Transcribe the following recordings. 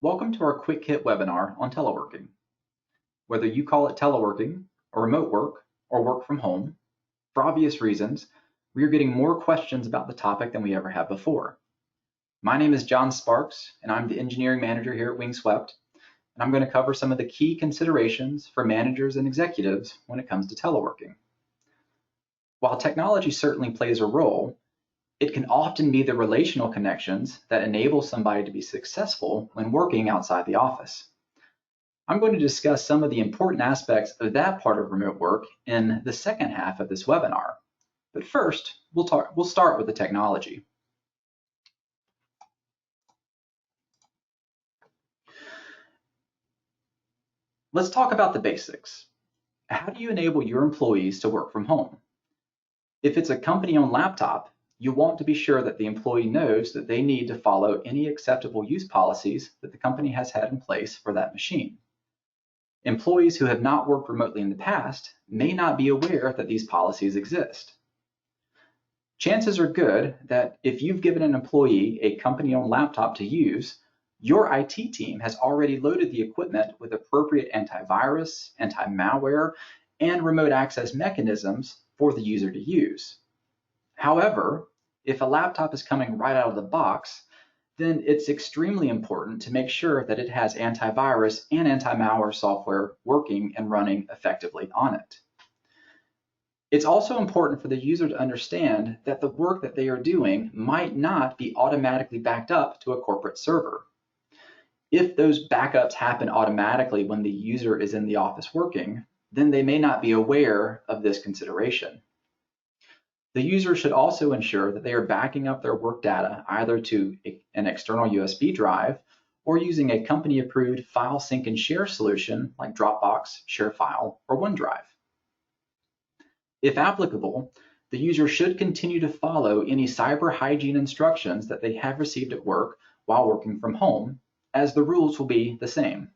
Welcome to our quick hit webinar on teleworking. Whether you call it teleworking or remote work or work from home, for obvious reasons, we are getting more questions about the topic than we ever have before. My name is John Sparks, and I'm the engineering manager here at Wingswept, and I'm going to cover some of the key considerations for managers and executives when it comes to teleworking. While technology certainly plays a role, it can often be the relational connections that enable somebody to be successful when working outside the office. I'm going to discuss some of the important aspects of that part of remote work in the second half of this webinar. But first, we'll start with the technology. Let's talk about the basics. How do you enable your employees to work from home? If it's a company-owned laptop, you want to be sure that the employee knows that they need to follow any acceptable use policies that the company has had in place for that machine. Employees who have not worked remotely in the past may not be aware that these policies exist. Chances are good that if you've given an employee a company-owned laptop to use, your IT team has already loaded the equipment with appropriate antivirus, anti-malware, and remote access mechanisms for the user to use. However, if a laptop is coming right out of the box, then it's extremely important to make sure that it has antivirus and anti-malware software working and running effectively on it. It's also important for the user to understand that the work that they are doing might not be automatically backed up to a corporate server. If those backups happen automatically when the user is in the office working, then they may not be aware of this consideration. The user should also ensure that they are backing up their work data either to an external USB drive or using a company-approved file sync and share solution like Dropbox, ShareFile, or OneDrive. If applicable, the user should continue to follow any cyber hygiene instructions that they have received at work while working from home, as the rules will be the same.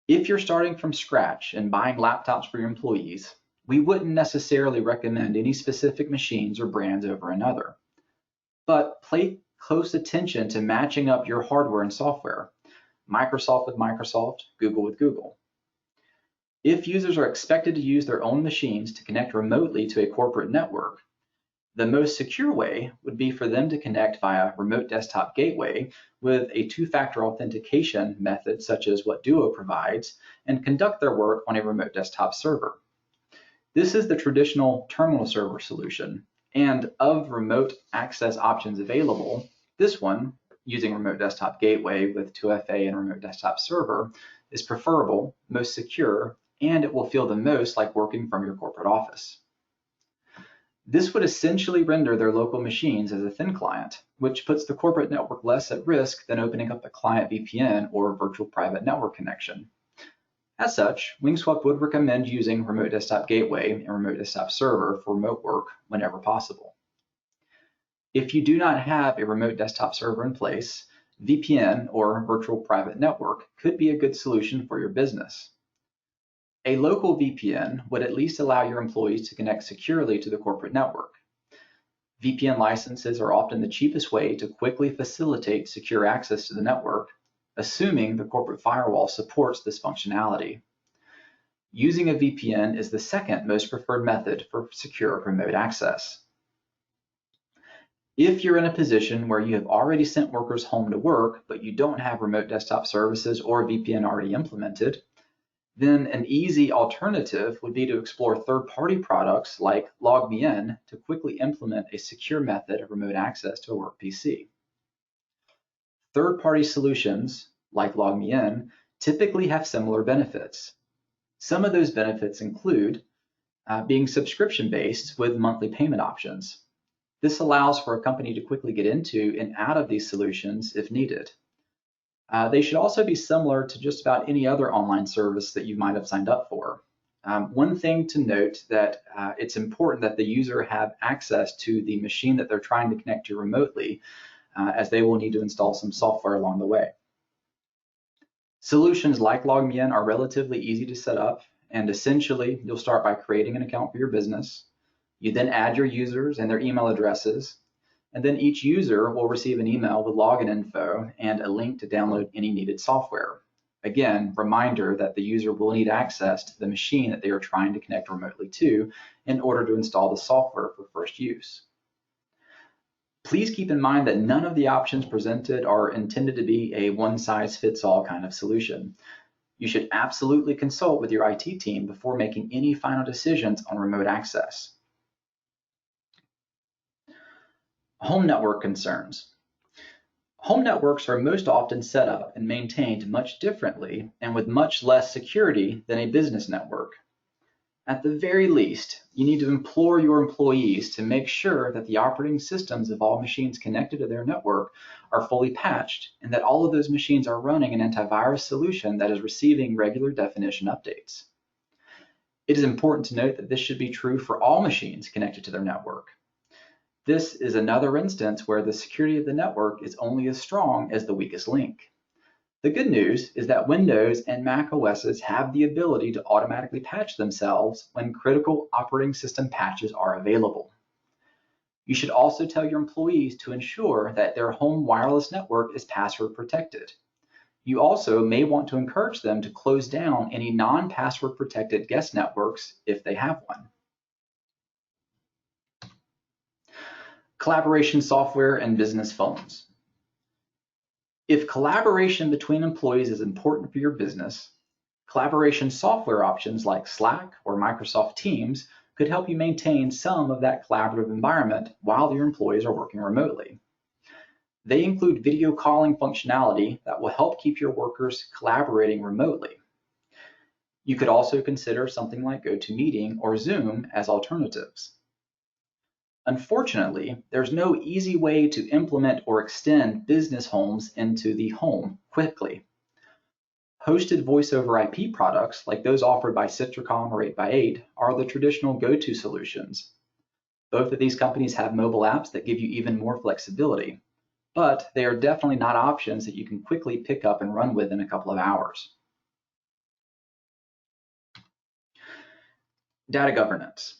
If you're starting from scratch and buying laptops for your employees, we wouldn't necessarily recommend any specific machines or brands over another, but pay close attention to matching up your hardware and software, Microsoft with Microsoft, Google with Google. If users are expected to use their own machines to connect remotely to a corporate network, the most secure way would be for them to connect via remote desktop gateway with a two-factor authentication method such as what Duo provides and conduct their work on a remote desktop server. This is the traditional terminal server solution, and of remote access options available, this one, using remote desktop gateway with 2FA and remote desktop server, is preferable, most secure, and it will feel the most like working from your corporate office. This would essentially render their local machines as a thin client, which puts the corporate network less at risk than opening up a client VPN or virtual private network connection. As such, Wingswept would recommend using Remote Desktop Gateway and Remote Desktop Server for remote work whenever possible. If you do not have a remote desktop server in place, VPN or Virtual Private Network could be a good solution for your business. A local VPN would at least allow your employees to connect securely to the corporate network. VPN licenses are often the cheapest way to quickly facilitate secure access to the network, assuming the corporate firewall supports this functionality. Using a VPN is the second most preferred method for secure remote access. If you're in a position where you have already sent workers home to work, but you don't have remote desktop services or VPN already implemented, then an easy alternative would be to explore third-party products like LogMeIn to quickly implement a secure method of remote access to a work PC. Third-party solutions, like LogMeIn, typically have similar benefits. Some of those benefits include being subscription-based with monthly payment options. This allows for a company to quickly get into and out of these solutions if needed. They should also be similar to just about any other online service that you might have signed up for. One thing to note that it's important that the user have access to the machine that they're trying to connect to remotely, as they will need to install some software along the way. Solutions like LogMeIn are relatively easy to set up, and essentially you'll start by creating an account for your business. You then add your users and their email addresses, And then each user will receive an email with login info and a link to download any needed software. Again, reminder that the user will need access to the machine that they are trying to connect remotely to in order to install the software for first use. Please keep in mind that none of the options presented are intended to be a one-size-fits-all kind of solution. You should absolutely consult with your IT team before making any final decisions on remote access. Home network concerns. Home networks are most often set up and maintained much differently and with much less security than a business network. At the very least, you need to implore your employees to make sure that the operating systems of all machines connected to their network are fully patched and that all of those machines are running an antivirus solution that is receiving regular definition updates. It is important to note that this should be true for all machines connected to their network. This is another instance where the security of the network is only as strong as the weakest link. The good news is that Windows and Mac OSs have the ability to automatically patch themselves when critical operating system patches are available. You should also tell your employees to ensure that their home wireless network is password protected. You also may want to encourage them to close down any non-password protected guest networks if they have one. Collaboration software and business phones. If collaboration between employees is important for your business, collaboration software options like Slack or Microsoft Teams could help you maintain some of that collaborative environment while your employees are working remotely. They include video calling functionality that will help keep your workers collaborating remotely. You could also consider something like GoToMeeting or Zoom as alternatives. Unfortunately, there's no easy way to implement or extend business homes into the home quickly. Hosted voice over IP products like those offered by Citricom or 8x8 are the traditional go-to solutions. Both of these companies have mobile apps that give you even more flexibility, but they are definitely not options that you can quickly pick up and run with in a couple of hours. Data governance.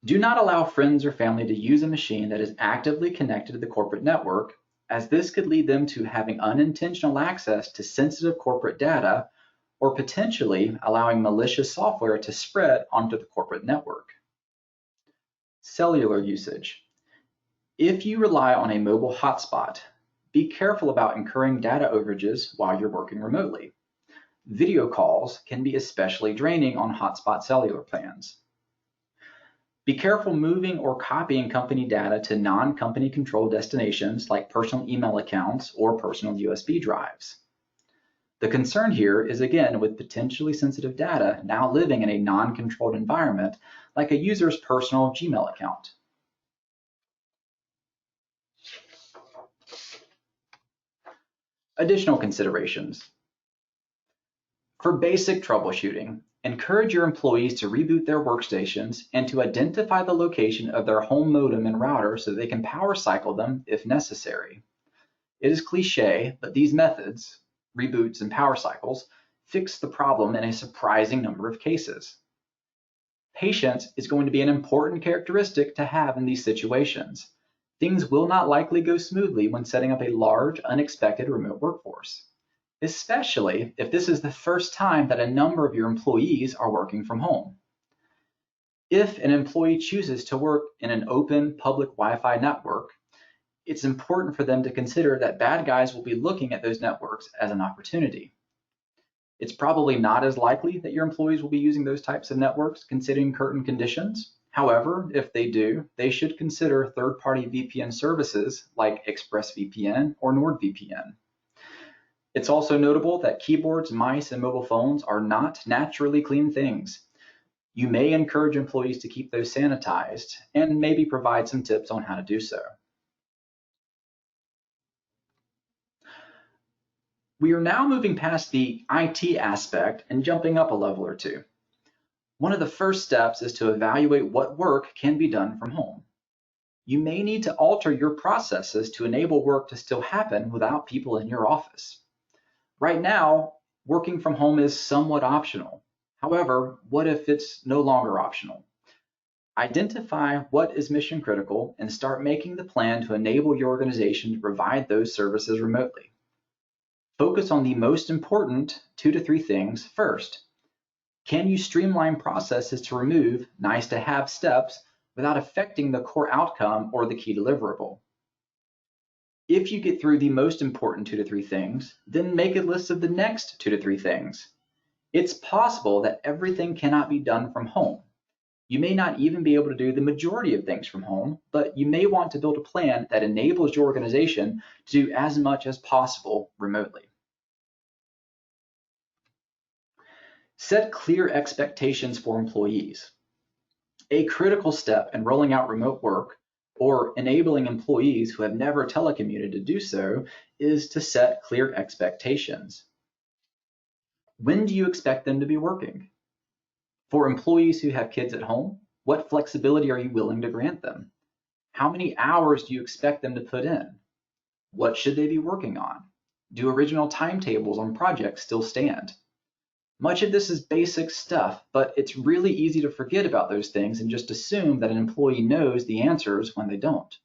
Do not allow friends or family to use a machine that is actively connected to the corporate network, as this could lead them to having unintentional access to sensitive corporate data or potentially allowing malicious software to spread onto the corporate network. Cellular usage. If you rely on a mobile hotspot, be careful about incurring data overages while you're working remotely. Video calls can be especially draining on hotspot cellular plans. Be careful moving or copying company data to non-company controlled destinations like personal email accounts or personal USB drives. The concern here is again with potentially sensitive data now living in a non-controlled environment like a user's personal Gmail account. Additional considerations. For basic troubleshooting, encourage your employees to reboot their workstations and to identify the location of their home modem and router so they can power cycle them if necessary. It is cliche, but these methods, reboots and power cycles, fix the problem in a surprising number of cases. Patience is going to be an important characteristic to have in these situations. Things will not likely go smoothly when setting up a large, unexpected remote workforce, especially if this is the first time that a number of your employees are working from home. If an employee chooses to work in an open public Wi-Fi network, it's important for them to consider that bad guys will be looking at those networks as an opportunity. It's probably not as likely that your employees will be using those types of networks considering current conditions. However, if they do, they should consider third-party VPN services like ExpressVPN or NordVPN. It's also notable that keyboards, mice, and mobile phones are not naturally clean things. You may encourage employees to keep those sanitized and maybe provide some tips on how to do so. We are now moving past the IT aspect and jumping up a level or two. One of the first steps is to evaluate what work can be done from home. You may need to alter your processes to enable work to still happen without people in your office. Right now, working from home is somewhat optional. However, what if it's no longer optional? Identify what is mission critical and start making the plan to enable your organization to provide those services remotely. Focus on the most important 2 to 3 things first. Can you streamline processes to remove nice-to-have steps without affecting the core outcome or the key deliverable? If you get through the most important 2 to 3 things, then make a list of the next 2 to 3 things. It's possible that everything cannot be done from home. You may not even be able to do the majority of things from home, but you may want to build a plan that enables your organization to do as much as possible remotely. Set clear expectations for employees. A critical step in rolling out remote work or enabling employees who have never telecommuted to do so is to set clear expectations. When do you expect them to be working? For employees who have kids at home, what flexibility are you willing to grant them? How many hours do you expect them to put in? What should they be working on? Do original timetables on projects still stand? Much of this is basic stuff, but it's really easy to forget about those things and just assume that an employee knows the answers when they don't.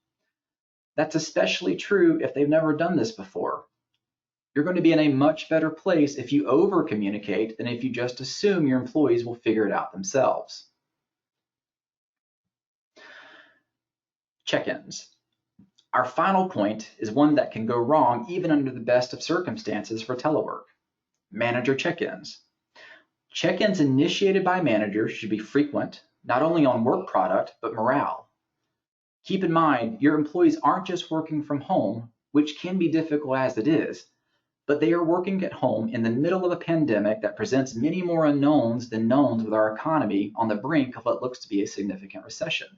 That's especially true if they've never done this before. You're going to be in a much better place if you over-communicate than if you just assume your employees will figure it out themselves. Check-ins. Our final point is one that can go wrong even under the best of circumstances for telework. Manager check-ins. Check-ins initiated by managers should be frequent, not only on work product, but morale. Keep in mind, your employees aren't just working from home, which can be difficult as it is, but they are working at home in the middle of a pandemic that presents many more unknowns than knowns with our economy on the brink of what looks to be a significant recession.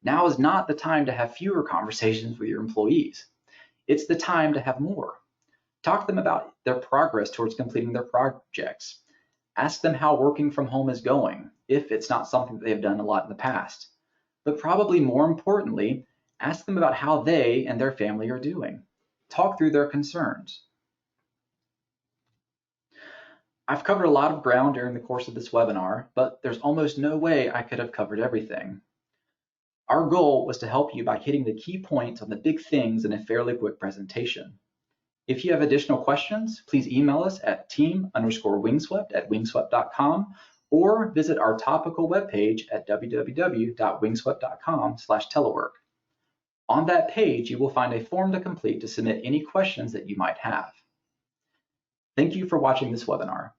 Now is not the time to have fewer conversations with your employees. It's the time to have more. Talk to them about their progress towards completing their projects. Ask them how working from home is going, if it's not something that they've done a lot in the past. But probably more importantly, ask them about how they and their family are doing. Talk through their concerns. I've covered a lot of ground during the course of this webinar, but there's almost no way I could have covered everything. Our goal was to help you by hitting the key points on the big things in a fairly quick presentation. If you have additional questions, please email us at team_wingswept@wingswept.com or visit our topical webpage at www.wingswept.com/telework. On that page, you will find a form to complete to submit any questions that you might have. Thank you for watching this webinar.